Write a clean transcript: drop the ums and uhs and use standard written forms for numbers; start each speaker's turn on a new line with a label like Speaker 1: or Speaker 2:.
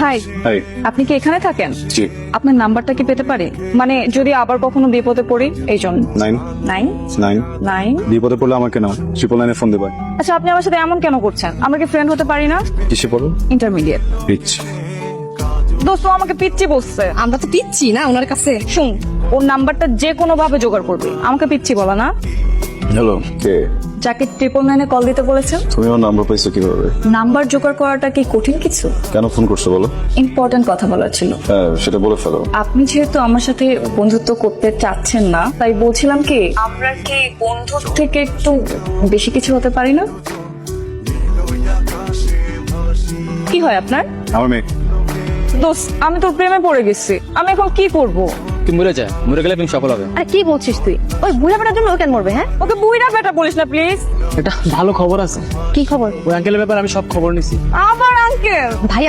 Speaker 1: High,
Speaker 2: high.
Speaker 1: আপনি কি এখানে থাকেন?
Speaker 2: জি।
Speaker 1: আপনার নাম্বারটা কি পেতে পারি? মানে যদি আবার কখনো বিপদে পড়ি এই জন্য।
Speaker 2: 9
Speaker 1: 9
Speaker 2: 9
Speaker 1: 9।
Speaker 2: বিপদে পড়লে আমাকে নাও, 999 ফোন দেবা।
Speaker 1: আচ্ছা, আপনি আমার সাথে এমন কেন করছেন? আমরা কি ফ্রেন্ড হতে পারি না?
Speaker 2: কিসে পড়ো?
Speaker 1: ইন্টারমিডিয়েট।
Speaker 2: রিচ।
Speaker 1: দোস্ত আমাকে পিচ্ছি বলছে।
Speaker 3: আমরা তো পিচ্ছি না ওনার কাছে।
Speaker 1: শুন, ওর নাম্বারটা যে কোনো ভাবে জোগাড় করবে, আমাকে পিচ্ছি বলা না।
Speaker 2: হ্যালো, কে?
Speaker 1: যাকে 999 কল দিতে বলেছেন।
Speaker 2: তুমি আমার নাম্বার পাইছো কিভাবে?
Speaker 1: নাম্বার জোগাড় করাটা কি কঠিন কিছু?
Speaker 2: কেন ফোন করছো বলো?
Speaker 1: ইম্পর্টেন্ট কথা বলার ছিল।
Speaker 2: হ্যাঁ, সেটা বলে ফেলো।
Speaker 1: আপনি যেহেতু আমার সাথে বন্ধুত্ব করতে চাচ্ছেন না, তাই বলছিলাম কি আমরা কি বন্ধুর থেকে একটু বেশি কিছু হতে পারি না? কি হয় আপনার?
Speaker 2: আমার মেয়ে।
Speaker 1: দোস্ত, আমি তোর প্রেমে পড়ে গেছি, আমি এখন কি করব?
Speaker 4: তুই মরে যা, মরে গেলে তুমি সফল হবে।
Speaker 3: আরে কি বলছিস তুই? ওই বুড়া বেটার জন্য ও কেন মরবে? হ্যাঁ,
Speaker 1: ওকে বুইড়া বেটা বলিস না প্লিজ।
Speaker 4: এটা ভালো খবর আছে,
Speaker 3: কি খবর?
Speaker 4: ওই আঙ্কেলের ব্যাপারে আমি সব খবর নিছি।
Speaker 1: আবার আঙ্কেল?
Speaker 3: ভাইয়া